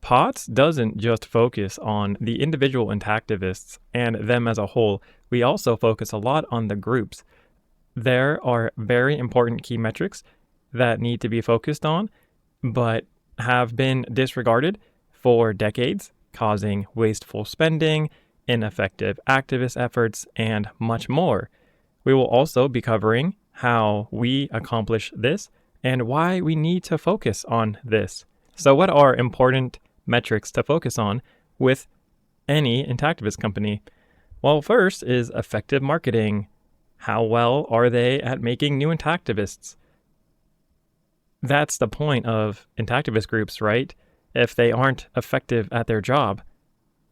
POTS doesn't just focus on the individual intactivists and them as a whole. We also focus a lot on the groups. There are very important key metrics that need to be focused on, but have been disregarded for decades, causing wasteful spending, ineffective activist efforts, and much more. We will also be covering how we accomplish this and why we need to focus on this. So what are important metrics to focus on with any intactivist company? Well, first is effective marketing. How well are they at making new intactivists? That's the point of intactivist groups, right? If they aren't effective at their job,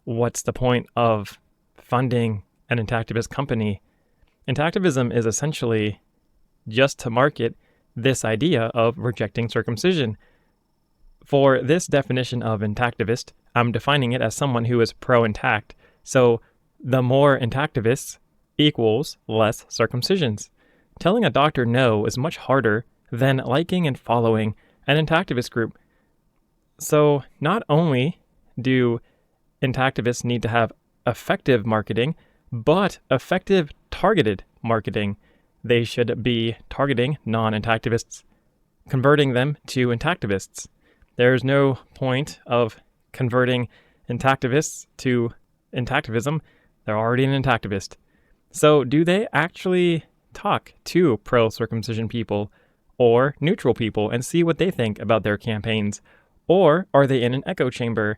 what's the point of funding an intactivist company? Intactivism is essentially just to market this idea of rejecting circumcision. For this definition of intactivist, I'm defining it as someone who is pro-intact. So the more intactivists equals less circumcisions. Telling a doctor no is much harder than liking and following an intactivist group. So not only do intactivists need to have effective marketing, but effective targeted marketing. They should be targeting non-intactivists, converting them to intactivists. There's no point of converting intactivists to intactivism. They're already an intactivist. So do they actually talk to pro-circumcision people or neutral people and see what they think about their campaigns? Or are they in an echo chamber?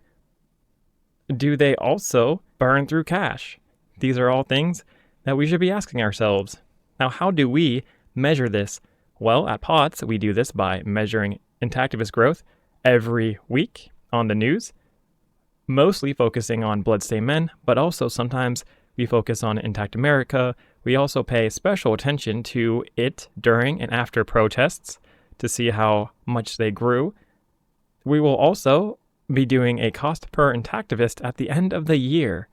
Do they also burn through cash? These are all things that we should be asking ourselves. Now, how do we measure this? Well, at POTS, we do this by measuring intactivist growth every week on the news, mostly focusing on bloodstained men, but also sometimes we focus on Intact America. We also pay special attention to it during and after protests to see how much they grew. We will also be doing a cost per intactivist at the end of the year.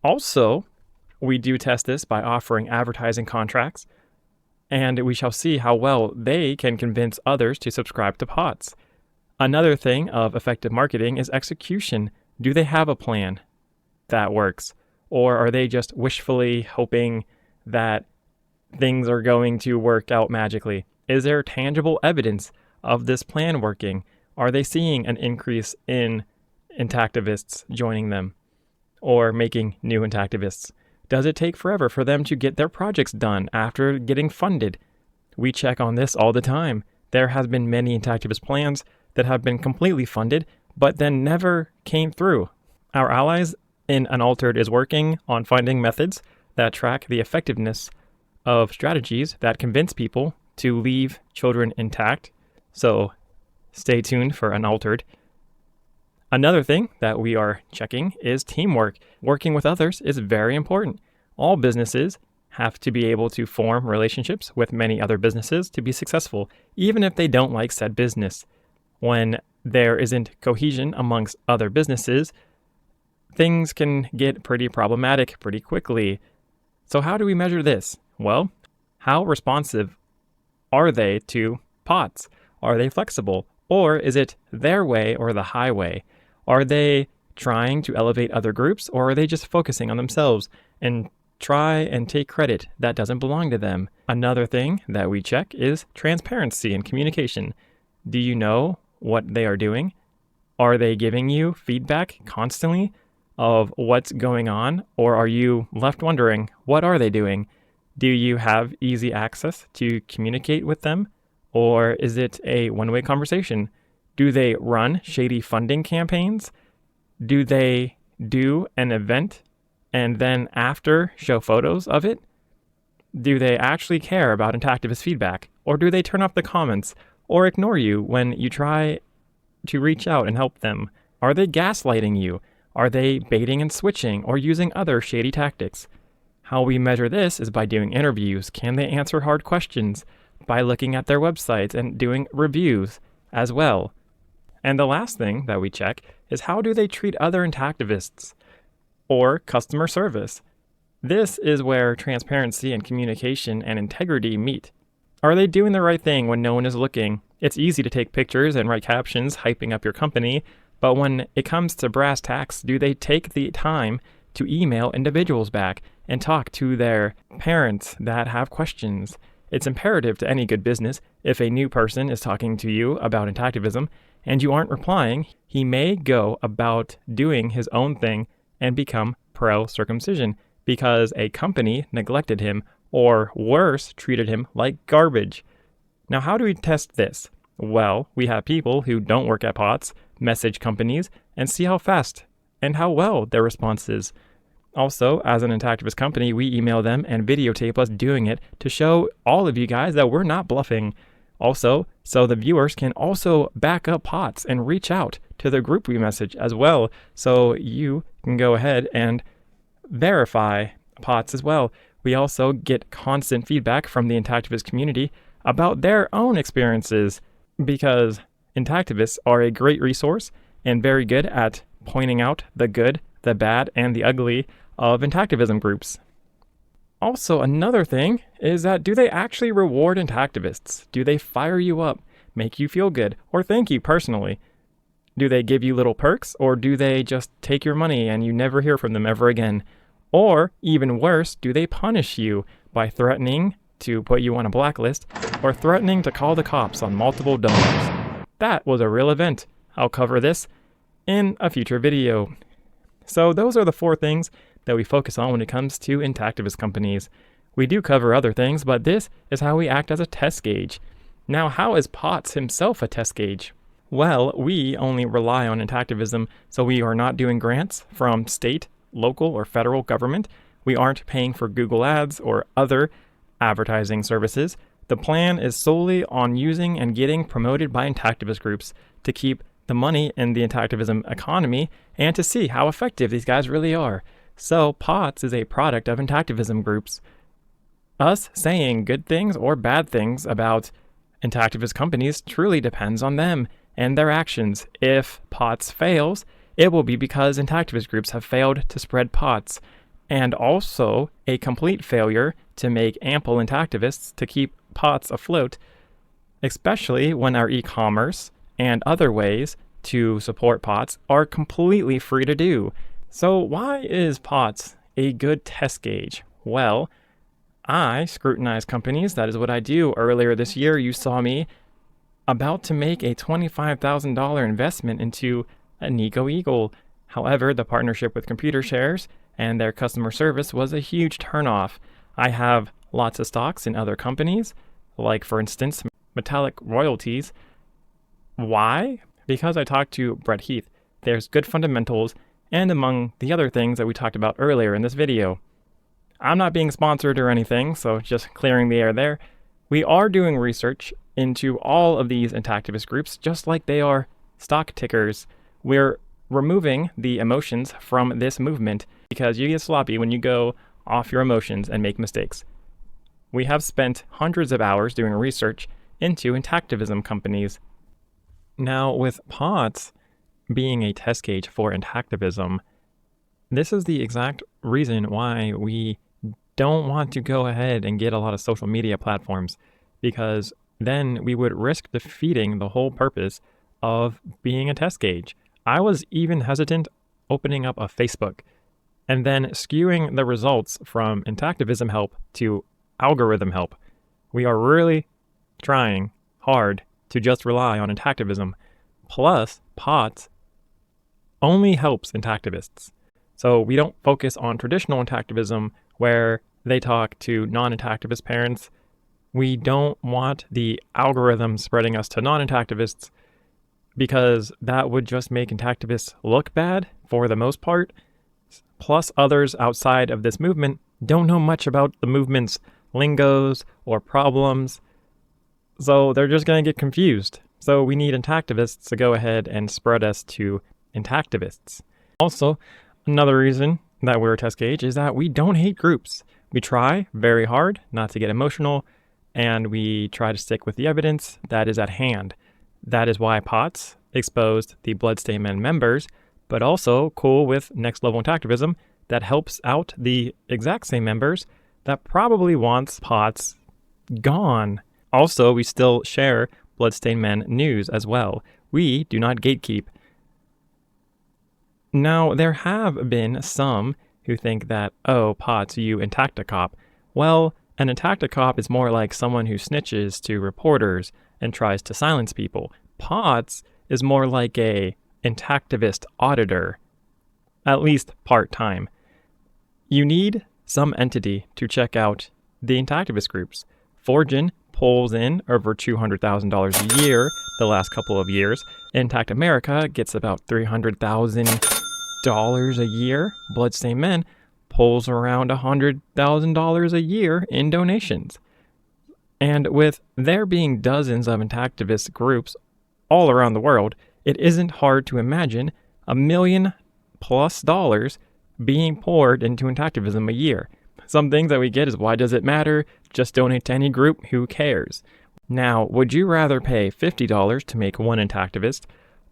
Also, we do test this by offering advertising contracts, and we shall see how well they can convince others to subscribe to POTS. Another thing of effective marketing is execution. Do they have a plan that works? Or are they just wishfully hoping that things are going to work out magically? Is there tangible evidence of this plan working? Are they seeing an increase in intactivists joining them or making new intactivists? Does it take forever for them to get their projects done after getting funded? We check on this all the time. There has been many intactivist plans that have been completely funded, but then never came through. Our allies in Unaltered is working on finding methods that track the effectiveness of strategies that convince people to leave children intact. So stay tuned for Unaltered. Another thing that we are checking is teamwork. Working with others is very important. All businesses have to be able to form relationships with many other businesses to be successful, even if they don't like said business. When there isn't cohesion amongst other businesses, things can get pretty problematic pretty quickly. So how do we measure this? Well, how responsive are they to POTS? Are they flexible? Or is it their way or the highway? Are they trying to elevate other groups, or are they just focusing on themselves and try and take credit that doesn't belong to them? Another thing that we check is transparency and communication. Do you know what they are doing? Are they giving you feedback constantly of what's going on, or are you left wondering, what are they doing? Do you have easy access to communicate with them, or is it a one-way conversation? Do they run shady funding campaigns? Do they do an event and then after show photos of it? Do they actually care about intactivist feedback? Or do they turn off the comments or ignore you when you try to reach out and help them? Are they gaslighting you? Are they baiting and switching or using other shady tactics? How we measure this is by doing interviews. Can they answer hard questions? By looking at their websites and doing reviews as well. And the last thing that we check is how do they treat other intactivists or customer service? This is where transparency and communication and integrity meet. Are they doing the right thing when no one is looking? It's easy to take pictures and write captions hyping up your company, but when it comes to brass tacks, do they take the time to email individuals back and talk to their parents that have questions? It's imperative to any good business, if a new person is talking to you about intactivism and you aren't replying, he may go about doing his own thing and become pro-circumcision because a company neglected him or worse, treated him like garbage. Now, how do we test this? Well, we have people who don't work at POTS message companies and see how fast and how well their response is. Also, as an intactivist company, we email them and videotape us doing it to show all of you guys that we're not bluffing. Also, so the viewers can also back up POTS and reach out to the group we message as well, so you can go ahead and verify POTS as well. We also get constant feedback from the intactivist community about their own experiences because intactivists are a great resource and very good at pointing out the good, the bad, and the ugly of intactivism groups. Also, another thing is that do they actually reward intactivists? Do they fire you up, make you feel good, or thank you personally? Do they give you little perks, or do they just take your money and you never hear from them ever again? Or, even worse, do they punish you by threatening to put you on a blacklist or threatening to call the cops on multiple donors? That was a real event. I'll cover this in a future video. So those are the 4 things that we focus on when it comes to intactivist companies. We do cover other things, but this is how we act as a test gauge. Now, how is POTS himself a test gauge? Well, we only rely on intactivism, so we are not doing grants from state, local, or federal government. We aren't paying for Google Ads or other advertising services. The plan is solely on using and getting promoted by intactivist groups to keep the money in the intactivism economy and to see how effective these guys really are. So POTS is a product of intactivism groups. Us saying good things or bad things about intactivist companies truly depends on them and their actions. If POTS fails, it will be because intactivist groups have failed to spread POTS, and also a complete failure to make ample intactivists to keep POTS afloat, especially when our e-commerce and other ways to support POTS are completely free to do. So why is POTS a good test gauge? Well, I scrutinize companies. That is what I do. Earlier this year, you saw me about to make a $25,000 investment into a Nico Eagle. However, the partnership with Computer Shares and their customer service was a huge turnoff. I have lots of stocks in other companies, like for instance, Metallic Royalties. Why? Because I talked to Brett Heath. There's good fundamentals, and among the other things that we talked about earlier in this video. I'm not being sponsored or anything, so just clearing the air there. We are doing research into all of these intactivist groups, just like they are stock tickers. We're removing the emotions from this movement because you get sloppy when you go off your emotions and make mistakes. We have spent hundreds of hours doing research into intactivism companies. Now, with POTS being a test gauge for intactivism, this is the exact reason why we don't want to go ahead and get a lot of social media platforms, because then we would risk defeating the whole purpose of being a test gauge. I was even hesitant opening up a Facebook and then skewing the results from intactivism help to algorithm help. We are really trying hard to just rely on intactivism. Plus, POTS only helps intactivists. So we don't focus on traditional intactivism where they talk to non-intactivist parents. We don't want the algorithm spreading us to non-intactivists because that would just make intactivists look bad for the most part. Plus, others outside of this movement don't know much about the movement's lingos or problems. So they're just going to get confused. So we need intactivists to go ahead and spread us to intactivists. Also, another reason that we're a test gauge is that we don't hate groups. We try very hard not to get emotional, and we try to stick with the evidence that is at hand. That is why POTS exposed the Bloodstained Men members, but also cool with Next Level Intactivism that helps out the exact same members that probably wants POTS gone. Also, we still share Bloodstained Men news as well. We do not gatekeep. Now, there have been some who think that, oh, Potts, you intacticop. Well, an intacticop is more like someone who snitches to reporters and tries to silence people. Potts is more like a intactivist auditor, at least part-time. You need some entity to check out the intactivist groups. Forgin pulls in over $200,000 a year the last couple of years. Intact America gets about $300,000 a year. Bloodstained Men pulls around $100,000 a year in donations. And with there being dozens of intactivist groups all around the world, it isn't hard to imagine $1 million+ being poured into intactivism a year. Some things that we get is, why does it matter? Just donate to any group, who cares? Now, would you rather pay $50 to make one intactivist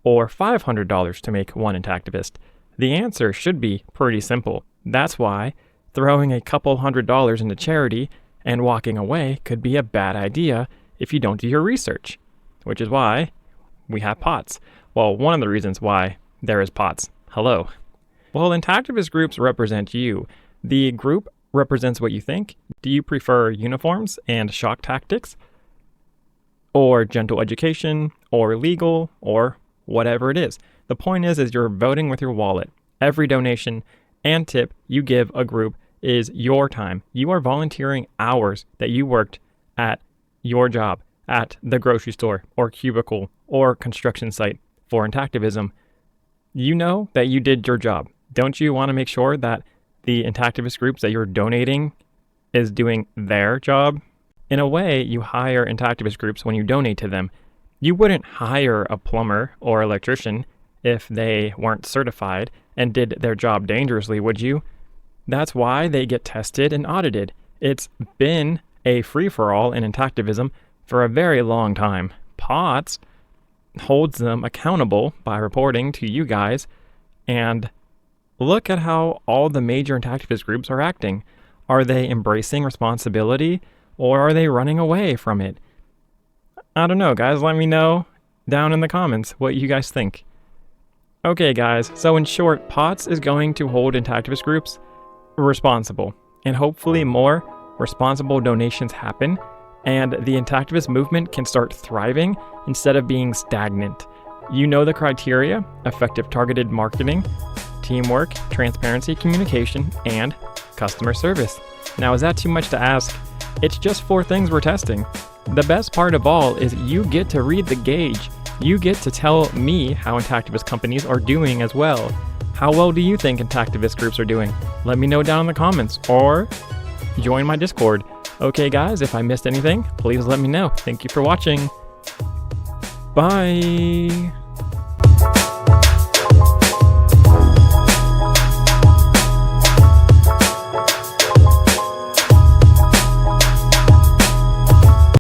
or $500 to make one intactivist? The answer should be pretty simple. That's why throwing a couple $100 into charity and walking away could be a bad idea if you don't do your research, which is why we have POTS. Well, one of the reasons why there is POTS. Hello. Well, intactivist groups represent you. The group represents what you think. Do you prefer uniforms and shock tactics? Or gentle education? Or legal? Or whatever it is. The point is you're voting with your wallet. Every donation and tip you give a group is your time. You are volunteering hours that you worked at your job, at the grocery store, or cubicle, or construction site for intactivism. You know that you did your job. Don't you want to make sure that the intactivist groups that you're donating is doing their job? In a way, you hire intactivist groups when you donate to them. You wouldn't hire a plumber or electrician if they weren't certified and did their job dangerously, would you? That's why they get tested and audited. It's been a free-for-all in intactivism for a very long time. POTS holds them accountable by reporting to you guys, and look at how all the major intactivist groups are acting. Are they embracing responsibility, or are they running away from it? I don't know, guys. Let me know down in the comments what you guys think. Okay, guys. So in short, POTS is going to hold intactivist groups responsible, and hopefully more responsible donations happen, and the intactivist movement can start thriving instead of being stagnant. You know the criteria: effective targeted marketing, teamwork, transparency, communication, and customer service. Now, is that too much to ask? It's just 4 things we're testing. The best part of all is you get to read the gauge. You get to tell me how intactivist companies are doing as well. How well do you think intactivist groups are doing? Let me know down in the comments, or join my Discord. Okay, guys, if I missed anything, please let me know. Thank you for watching. Bye.